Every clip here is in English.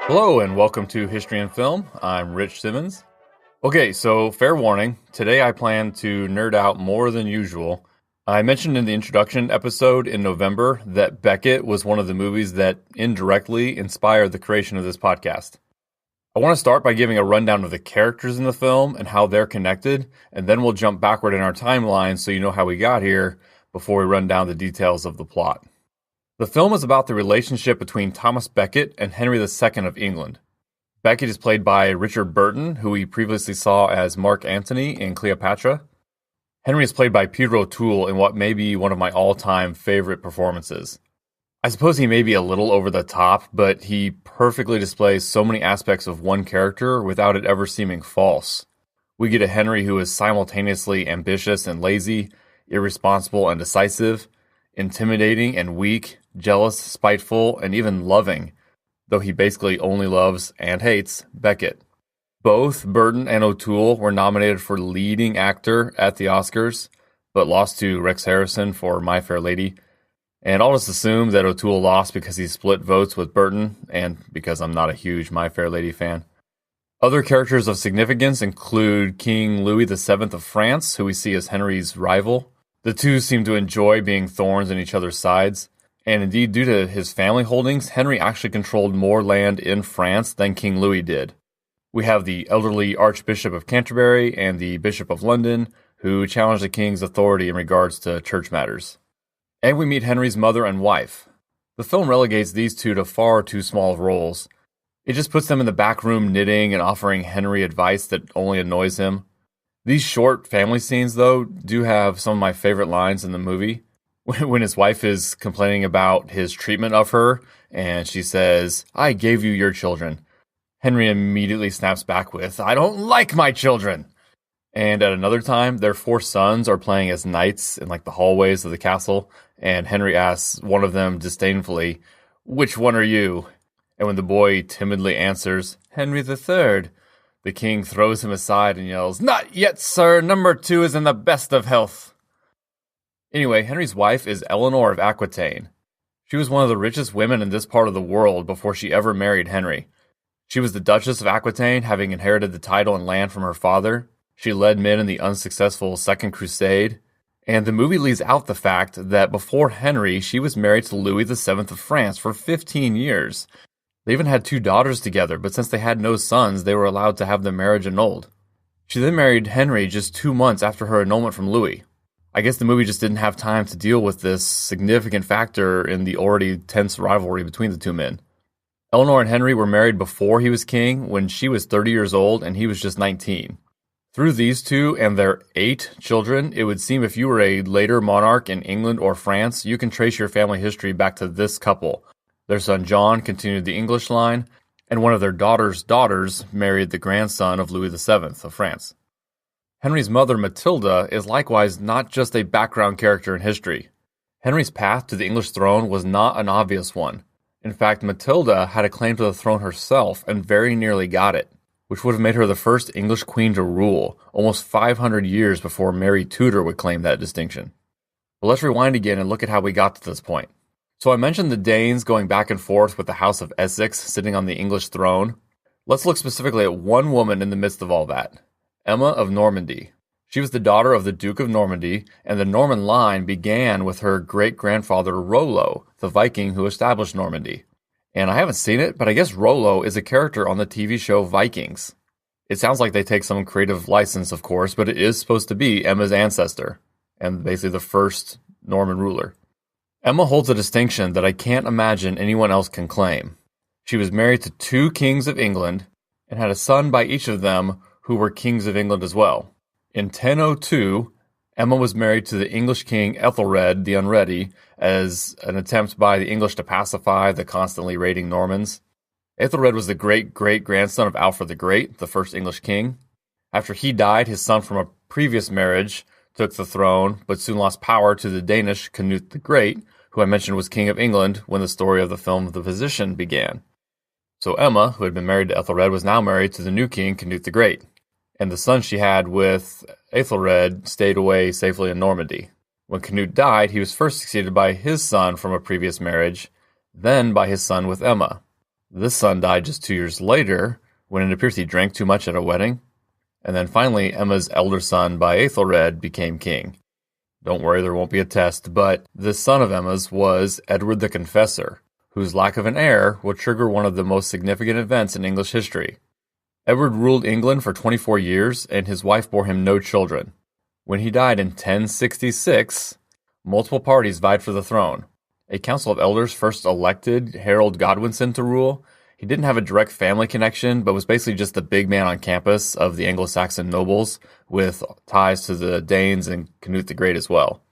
Hello and welcome to History and Film. I'm Rich Simmons. Okay, so fair warning, today I plan to nerd out more than usual. I mentioned in the introduction episode in November that Becket was one of the movies that indirectly inspired the creation of this podcast. I want to start by giving a rundown of the characters in the film and how they're connected, and then we'll jump backward in our timeline so you know how we got here before we run down the details of the plot. The film is about the relationship between Thomas Becket and Henry II of England. Becket is played by Richard Burton, who we previously saw as Mark Antony in Cleopatra. Henry is played by Peter O'Toole in what may be one of my all-time favorite performances. I suppose he may be a little over the top, but he perfectly displays so many aspects of one character without it ever seeming false. We get a Henry who is simultaneously ambitious and lazy, irresponsible and decisive, intimidating and weak, jealous, spiteful, and even loving, though he basically only loves and hates Becket. Both Burton and O'Toole were nominated for leading actor at the Oscars, but lost to Rex Harrison for My Fair Lady. And I'll just assume that O'Toole lost because he split votes with Burton, and because I'm not a huge My Fair Lady fan. Other characters of significance include King Louis VII of France, who we see as Henry's rival. The two seem to enjoy being thorns in each other's sides, and indeed, due to his family holdings, Henry actually controlled more land in France than King Louis did. We have the elderly Archbishop of Canterbury and the Bishop of London, who challenge the king's authority in regards to church matters. And we meet Henry's mother and wife. The film relegates these two to far too small of roles. It just puts them in the back room knitting and offering Henry advice that only annoys him. These short family scenes, though, do have some of my favorite lines in the movie. When his wife is complaining about his treatment of her, and she says, "I gave you your children," Henry immediately snaps back with, "I don't like my children." And at another time, their 4 sons are playing as knights in the hallways of the castle, and Henry asks one of them disdainfully, "Which one are you?" And when the boy timidly answers, "Henry III," the king throws him aside and yells, "Not yet, sir! Number 2 is in the best of health." Anyway, Henry's wife is Eleanor of Aquitaine. She was one of the richest women in this part of the world before she ever married Henry. She was the Duchess of Aquitaine, having inherited the title and land from her father. She led men in the unsuccessful Second Crusade. And the movie leaves out the fact that before Henry, she was married to Louis VII of France for 15 years. They even had 2 daughters together, but since they had no sons, they were allowed to have their marriage annulled. She then married Henry just 2 months after her annulment from Louis. I guess the movie just didn't have time to deal with this significant factor in the already tense rivalry between the two men. Eleanor and Henry were married before he was king, when she was 30 years old and he was just 19. Through these two and their 8 children, it would seem if you were a later monarch in England or France, you can trace your family history back to this couple. Their son John continued the English line, and one of their daughters' daughters married the grandson of Louis VII of France. Henry's mother, Matilda, is likewise not just a background character in history. Henry's path to the English throne was not an obvious one. In fact, Matilda had a claim to the throne herself and very nearly got it, which would have made her the first English queen to rule, almost 500 years before Mary Tudor would claim that distinction. But let's rewind again and look at how we got to this point. So I mentioned the Danes going back and forth with the House of Essex sitting on the English throne. Let's look specifically at one woman in the midst of all that. Emma of Normandy. She was the daughter of the Duke of Normandy, and the Norman line began with her great-grandfather Rollo, the Viking who established Normandy. And I haven't seen it, but I guess Rollo is a character on the TV show Vikings. It sounds like they take some creative license, of course, but it is supposed to be Emma's ancestor, and basically the first Norman ruler. Emma holds a distinction that I can't imagine anyone else can claim. She was married to 2 kings of England, and had a son by each of them who were kings of England as well. In 1002, Emma was married to the English king Ethelred the Unready as an attempt by the English to pacify the constantly raiding Normans. Ethelred was the great-great-grandson of Alfred the Great, the first English king. After he died, his son from a previous marriage took the throne, but soon lost power to the Danish Canute the Great, who I mentioned was king of England when the story of the film The Physician began. So Emma, who had been married to Ethelred, was now married to the new king, Canute the Great. And the son she had with Ethelred stayed away safely in Normandy. When Canute died, he was first succeeded by his son from a previous marriage, then by his son with Emma. This son died just 2 years later, when it appears he drank too much at a wedding. And then finally, Emma's elder son by Aethelred became king. Don't worry, there won't be a test, but the son of Emma's was Edward the Confessor, whose lack of an heir would trigger one of the most significant events in English history. Edward ruled England for 24 years, and his wife bore him no children. When he died in 1066, multiple parties vied for the throne. A council of elders first elected Harold Godwinson to rule. He didn't have a direct family connection, but was basically just the big man on campus of the Anglo-Saxon nobles, with ties to the Danes and Canute the Great as well.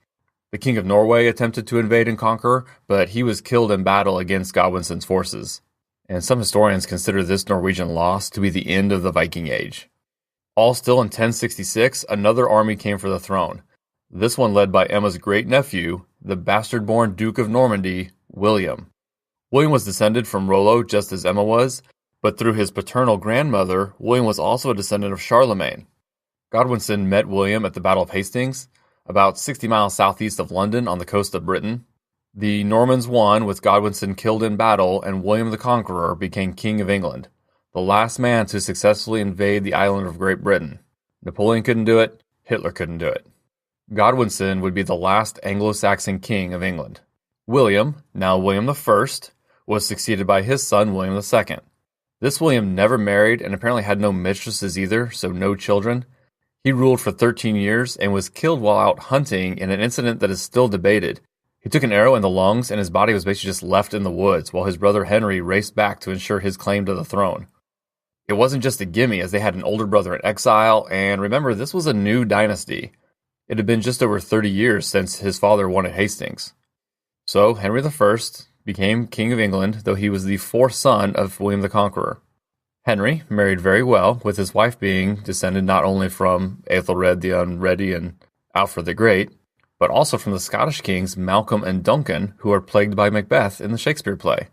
The King of Norway attempted to invade and conquer, but he was killed in battle against Godwinson's forces. And some historians consider this Norwegian loss to be the end of the Viking Age. All still in 1066, another army came for the throne. This one led by Emma's great-nephew, the bastard-born Duke of Normandy, William. William was descended from Rollo just as Emma was, but through his paternal grandmother, William was also a descendant of Charlemagne. Godwinson met William at the Battle of Hastings, about 60 miles southeast of London on the coast of Britain. The Normans won, with Godwinson killed in battle, and William the Conqueror became King of England, the last man to successfully invade the island of Great Britain. Napoleon couldn't do it, Hitler couldn't do it. Godwinson would be the last Anglo-Saxon king of England. William, now William I, was succeeded by his son William II. This William never married and apparently had no mistresses either, so no children. He ruled for 13 years and was killed while out hunting in an incident that is still debated. He took an arrow in the lungs and his body was basically just left in the woods while his brother Henry raced back to ensure his claim to the throne. It wasn't just a gimme, as they had an older brother in exile, and remember, this was a new dynasty. It had been just over 30 years since his father won at Hastings. So Henry I became King of England, though he was the fourth son of William the Conqueror. Henry married very well, with his wife being descended not only from Aethelred the Unready and Alfred the Great, but also from the Scottish kings Malcolm and Duncan, who are plagued by Macbeth in the Shakespeare play.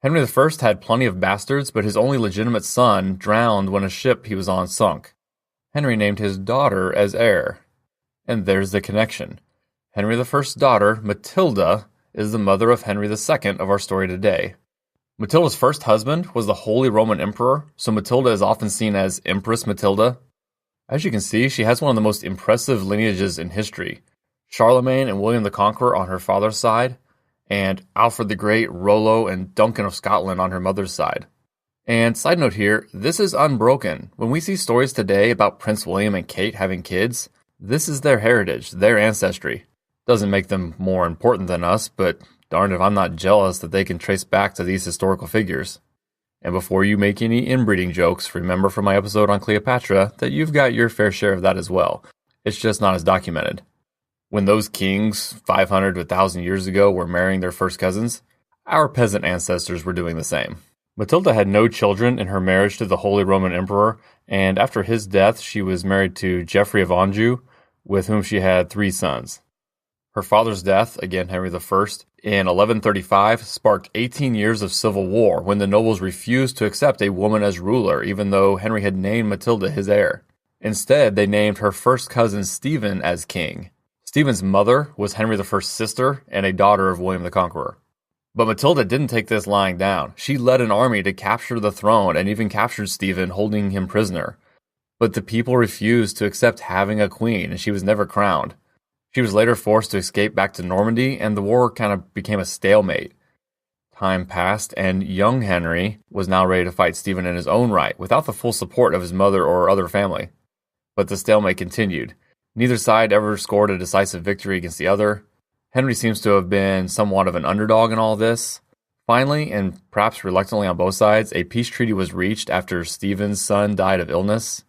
Henry I had plenty of bastards, but his only legitimate son drowned when a ship he was on sunk. Henry named his daughter as heir. And there's the connection. Henry I's daughter, Matilda, is the mother of Henry II of our story today. Matilda's first husband was the Holy Roman Emperor, so Matilda is often seen as Empress Matilda. As you can see, she has one of the most impressive lineages in history. Charlemagne and William the Conqueror on her father's side, and Alfred the Great, Rollo, and Duncan of Scotland on her mother's side. And side note here, this is unbroken. When we see stories today about Prince William and Kate having kids, this is their heritage, their ancestry. Doesn't make them more important than us, but darned if I'm not jealous that they can trace back to these historical figures. And before you make any inbreeding jokes, remember from my episode on Cleopatra that you've got your fair share of that as well. It's just not as documented. When those kings 500 to 1,000 years ago were marrying their first cousins, our peasant ancestors were doing the same. Matilda had no children in her marriage to the Holy Roman Emperor, and after his death she was married to Geoffrey of Anjou, with whom she had 3 sons. Her father's death, again Henry I, in 1135 sparked 18 years of civil war when the nobles refused to accept a woman as ruler, even though Henry had named Matilda his heir. Instead, they named her first cousin Stephen as king. Stephen's mother was Henry I's sister and a daughter of William the Conqueror. But Matilda didn't take this lying down. She led an army to capture the throne and even captured Stephen, holding him prisoner. But the people refused to accept having a queen, and she was never crowned. She was later forced to escape back to Normandy, and the war kind of became a stalemate. Time passed, and young Henry was now ready to fight Stephen in his own right, without the full support of his mother or other family. But the stalemate continued. Neither side ever scored a decisive victory against the other. Henry seems to have been somewhat of an underdog in all this. Finally, and perhaps reluctantly on both sides, a peace treaty was reached after Stephen's son died of illness.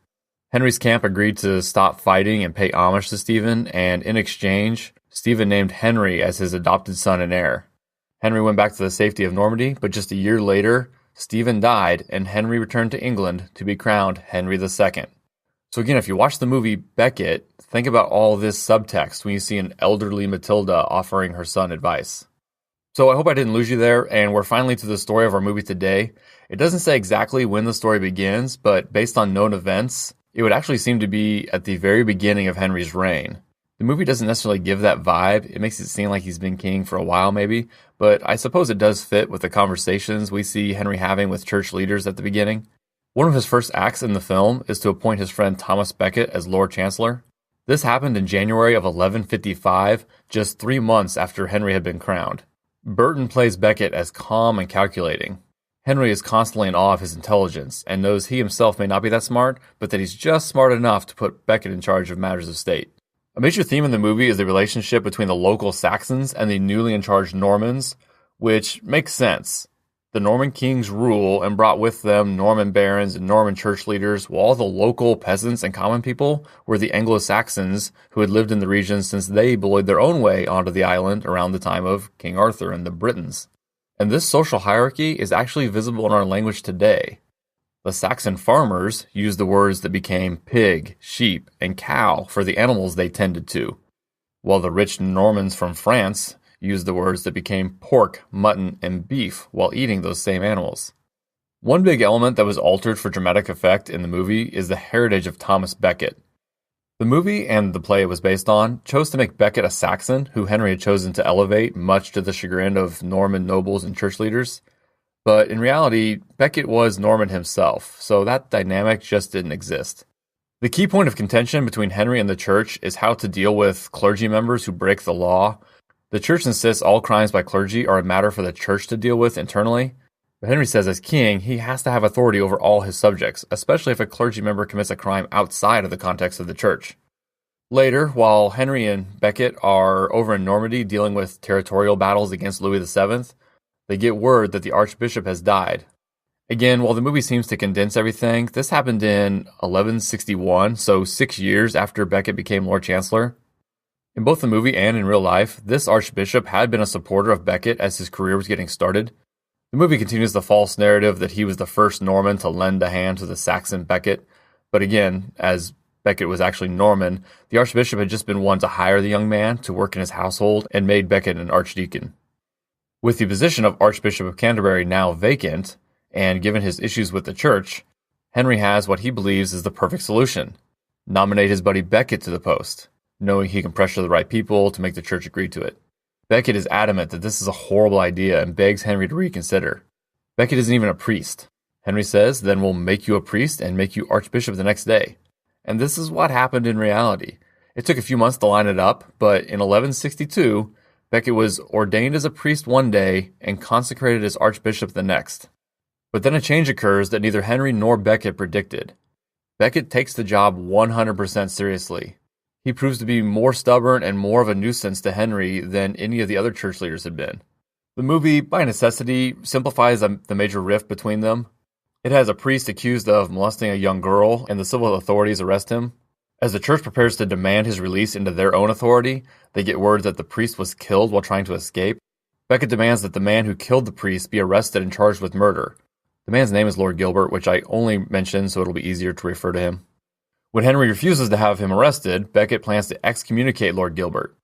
Henry's camp agreed to stop fighting and pay homage to Stephen, and in exchange, Stephen named Henry as his adopted son and heir. Henry went back to the safety of Normandy, but just a year later, Stephen died, and Henry returned to England to be crowned Henry II. So again, if you watch the movie Becket, think about all this subtext when you see an elderly Matilda offering her son advice. So I hope I didn't lose you there, and we're finally to the story of our movie today. It doesn't say exactly when the story begins, but based on known events, it would actually seem to be at the very beginning of Henry's reign. The movie doesn't necessarily give that vibe. It makes it seem like he's been king for a while maybe, but I suppose it does fit with the conversations we see Henry having with church leaders at the beginning. One of his first acts in the film is to appoint his friend Thomas Becket as Lord Chancellor. This happened in January of 1155, just 3 months after Henry had been crowned. Burton plays Becket as calm and calculating. Henry is constantly in awe of his intelligence and knows he himself may not be that smart, but that he's just smart enough to put Becket in charge of matters of state. A major theme in the movie is the relationship between the local Saxons and the newly in charge Normans, which makes sense. The Norman kings rule and brought with them Norman barons and Norman church leaders, while all the local peasants and common people were the Anglo-Saxons who had lived in the region since they bullied their own way onto the island around the time of King Arthur and the Britons. And this social hierarchy is actually visible in our language today. The Saxon farmers used the words that became pig, sheep, and cow for the animals they tended to, while the rich Normans from France used the words that became pork, mutton, and beef while eating those same animals. One big element that was altered for dramatic effect in the movie is the heritage of Thomas Becket. The movie and the play it was based on chose to make Becket a Saxon who Henry had chosen to elevate, much to the chagrin of Norman nobles and church leaders. But in reality, Becket was Norman himself, so that dynamic just didn't exist. The key point of contention between Henry and the church is how to deal with clergy members who break the law. The church insists all crimes by clergy are a matter for the church to deal with internally, but Henry says as king, he has to have authority over all his subjects, especially if a clergy member commits a crime outside of the context of the church. Later, while Henry and Becket are over in Normandy dealing with territorial battles against Louis VII, they get word that the Archbishop has died. Again, while the movie seems to condense everything, this happened in 1161, so 6 years after Becket became Lord Chancellor. In both the movie and in real life, this Archbishop had been a supporter of Becket as his career was getting started. The movie continues the false narrative that he was the first Norman to lend a hand to the Saxon Becket, but again, as Becket was actually Norman, the Archbishop had just been one to hire the young man to work in his household and made Becket an archdeacon. With the position of Archbishop of Canterbury now vacant, and given his issues with the church, Henry has what he believes is the perfect solution. Nominate his buddy Becket to the post, knowing he can pressure the right people to make the church agree to it. Becket is adamant that this is a horrible idea and begs Henry to reconsider. Becket isn't even a priest. Henry says, then we'll make you a priest and make you archbishop the next day. And this is what happened in reality. It took a few months to line it up, but in 1162, Becket was ordained as a priest one day and consecrated as archbishop the next. But then a change occurs that neither Henry nor Becket predicted. Becket takes the job 100% seriously. He proves to be more stubborn and more of a nuisance to Henry than any of the other church leaders had been. The movie, by necessity, simplifies the major rift between them. It has a priest accused of molesting a young girl, and the civil authorities arrest him. As the church prepares to demand his release into their own authority, they get word that the priest was killed while trying to escape. Becket demands that the man who killed the priest be arrested and charged with murder. The man's name is Lord Gilbert, which I only mention so it'll be easier to refer to him. When Henry refuses to have him arrested, Becket plans to excommunicate Lord Gilbert.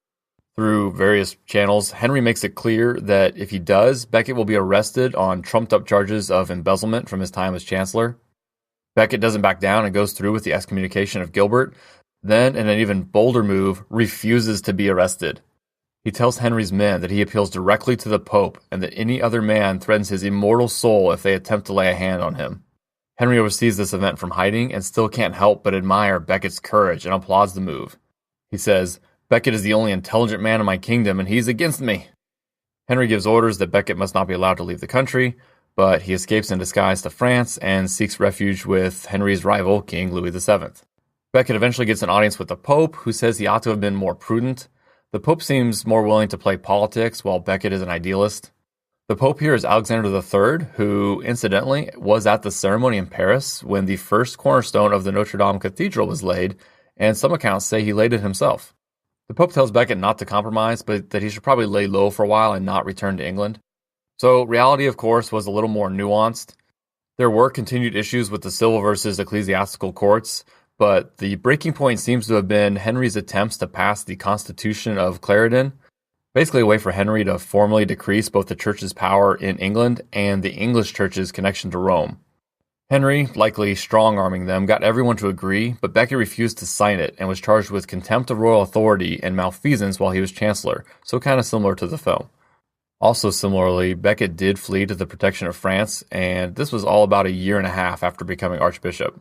Through various channels, Henry makes it clear that if he does, Becket will be arrested on trumped-up charges of embezzlement from his time as Chancellor. Becket doesn't back down and goes through with the excommunication of Gilbert, then, in an even bolder move, refuses to be arrested. He tells Henry's men that he appeals directly to the Pope and that any other man threatens his immortal soul if they attempt to lay a hand on him. Henry oversees this event from hiding and still can't help but admire Becket's courage and applauds the move. He says, "Becket is the only intelligent man in my kingdom and he's against me." Henry gives orders that Becket must not be allowed to leave the country, but he escapes in disguise to France and seeks refuge with Henry's rival, King Louis VII. Becket eventually gets an audience with the Pope, who says he ought to have been more prudent. The Pope seems more willing to play politics, while Becket is an idealist. The Pope here is Alexander III, who, incidentally, was at the ceremony in Paris when the first cornerstone of the Notre Dame Cathedral was laid, and some accounts say he laid it himself. The Pope tells Becket not to compromise, but that he should probably lay low for a while and not return to England. So reality, of course, was a little more nuanced. There were continued issues with the civil versus ecclesiastical courts, but the breaking point seems to have been Henry's attempts to pass the Constitution of Clarendon, basically a way for Henry to formally decrease both the church's power in England and the English church's connection to Rome. Henry, likely strong-arming them, got everyone to agree, but Becket refused to sign it and was charged with contempt of royal authority and malfeasance while he was chancellor, so kind of similar to the film. Also similarly, Becket did flee to the protection of France, and this was all about a year and a half after becoming Archbishop.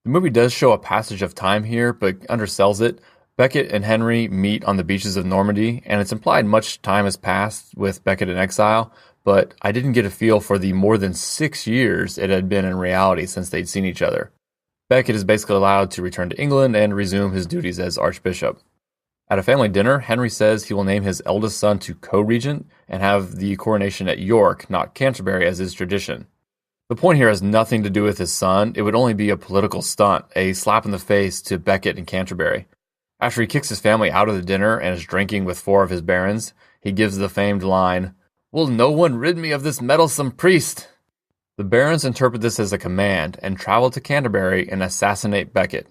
The movie does show a passage of time here, but undersells it. Becket and Henry meet on the beaches of Normandy, and it's implied much time has passed with Becket in exile, but I didn't get a feel for the more than 6 years it had been in reality since they'd seen each other. Becket is basically allowed to return to England and resume his duties as Archbishop. At a family dinner, Henry says he will name his eldest son to co-regent and have the coronation at York, not Canterbury, as is tradition. The point here has nothing to do with his son. It would only be a political stunt, a slap in the face to Becket and Canterbury. After he kicks his family out of the dinner and is drinking with 4 of his barons, he gives the famed line, "Will no one rid me of this meddlesome priest?" The barons interpret this as a command and travel to Canterbury and assassinate Becket.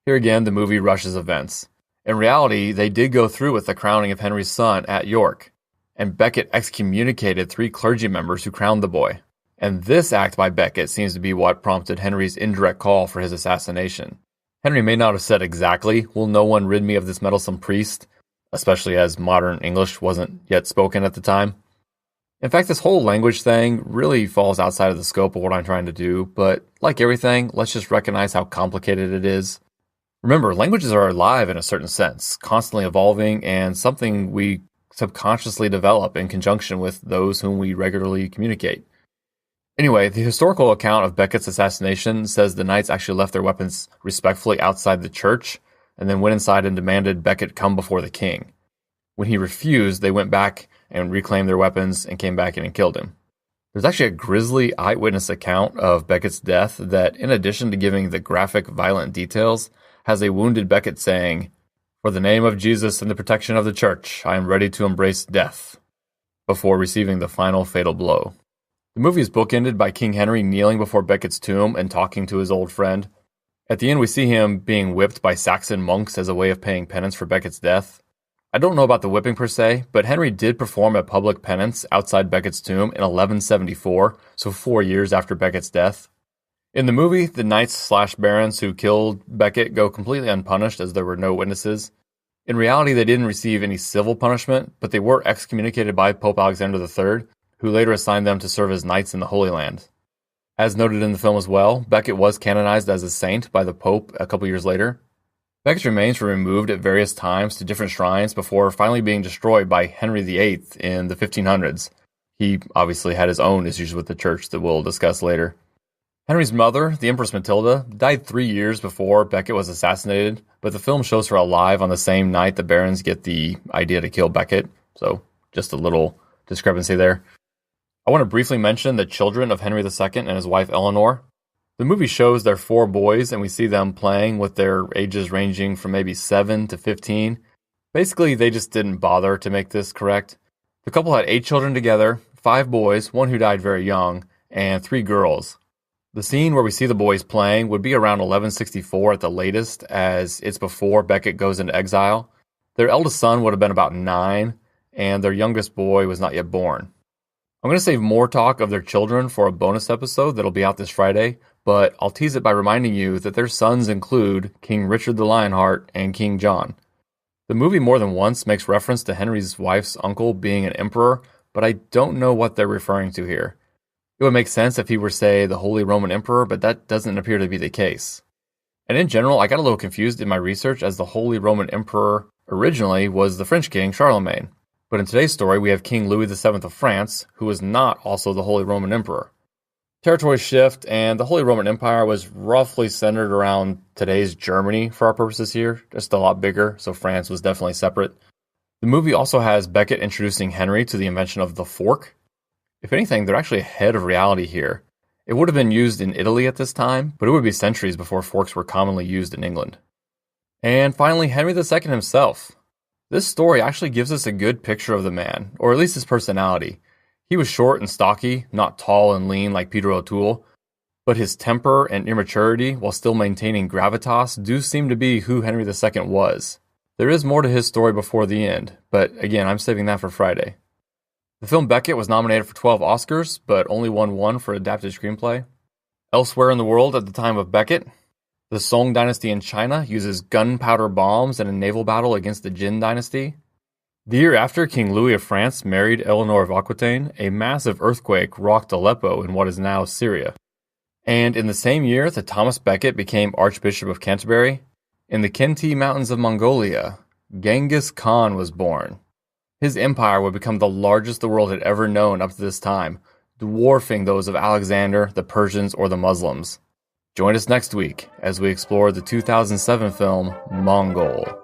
Here again, the movie rushes events. In reality, they did go through with the crowning of Henry's son at York, and Becket excommunicated 3 clergy members who crowned the boy. And this act by Becket seems to be what prompted Henry's indirect call for his assassination. Henry may not have said exactly, "Will no one rid me of this meddlesome priest?" especially as modern English wasn't yet spoken at the time. In fact, this whole language thing really falls outside of the scope of what I'm trying to do, but like everything, let's just recognize how complicated it is. Remember, languages are alive in a certain sense, constantly evolving, and something we subconsciously develop in conjunction with those whom we regularly communicate. Anyway, the historical account of Becket's assassination says the knights actually left their weapons respectfully outside the church, and then went inside and demanded Becket come before the king. When he refused, they went back and reclaimed their weapons and came back in and killed him. There's actually a grisly eyewitness account of Becket's death that, in addition to giving the graphic, violent details, has a wounded Becket saying, "For the name of Jesus and the protection of the church, I am ready to embrace death," before receiving the final fatal blow. The movie is bookended by King Henry kneeling before Becket's tomb and talking to his old friend. At the end, we see him being whipped by Saxon monks as a way of paying penance for Becket's death. I don't know about the whipping per se, but Henry did perform a public penance outside Becket's tomb in 1174, so 4 years after Becket's death. In the movie, the knights/barons who killed Becket go completely unpunished as there were no witnesses. In reality, they didn't receive any civil punishment, but they were excommunicated by Pope Alexander III, who later assigned them to serve as knights in the Holy Land. As noted in the film as well, Becket was canonized as a saint by the Pope a couple years later. Becket's remains were removed at various times to different shrines before finally being destroyed by Henry VIII in the 1500s. He obviously had his own issues with the church that we'll discuss later. Henry's mother, the Empress Matilda, died 3 years before Becket was assassinated, but the film shows her alive on the same night the barons get the idea to kill Becket, so just a little discrepancy there. I want to briefly mention the children of Henry II and his wife Eleanor. The movie shows their 4 boys, and we see them playing with their ages ranging from maybe 7 to 15. Basically, they just didn't bother to make this correct. The couple had 8 children together, 5 boys, 1 who died very young, and 3 girls. The scene where we see the boys playing would be around 1164 at the latest, as it's before Becket goes into exile. Their eldest son would have been about 9, and their youngest boy was not yet born. I'm going to save more talk of their children for a bonus episode that'll be out this Friday, but I'll tease it by reminding you that their sons include King Richard the Lionheart and King John. The movie more than once makes reference to Henry's wife's uncle being an emperor, but I don't know what they're referring to here. It would make sense if he were, say, the Holy Roman Emperor, but that doesn't appear to be the case. And in general, I got a little confused in my research as the Holy Roman Emperor originally was the French king Charlemagne. But in today's story, we have King Louis VII of France, who was not also the Holy Roman Emperor. Territories shift, and the Holy Roman Empire was roughly centered around today's Germany for our purposes here, just a lot bigger, so France was definitely separate. The movie also has Becket introducing Henry to the invention of the fork. If anything, they're actually ahead of reality here. It would have been used in Italy at this time, but it would be centuries before forks were commonly used in England. And finally, Henry II himself. This story actually gives us a good picture of the man, or at least his personality. He was short and stocky, not tall and lean like Peter O'Toole, but his temper and immaturity, while still maintaining gravitas, do seem to be who Henry II was. There is more to his story before the end, but again, I'm saving that for Friday. The film Becket was nominated for 12 Oscars, but only won 1 for adapted screenplay. Elsewhere in the world at the time of Becket, the Song dynasty in China uses gunpowder bombs in a naval battle against the Jin dynasty. The year after King Louis of France married Eleanor of Aquitaine, a massive earthquake rocked Aleppo in what is now Syria. And in the same year that Thomas Becket became Archbishop of Canterbury, in the Khenti Mountains of Mongolia, Genghis Khan was born. His empire would become the largest the world had ever known up to this time, dwarfing those of Alexander, the Persians, or the Muslims. Join us next week as we explore the 2007 film Mongol.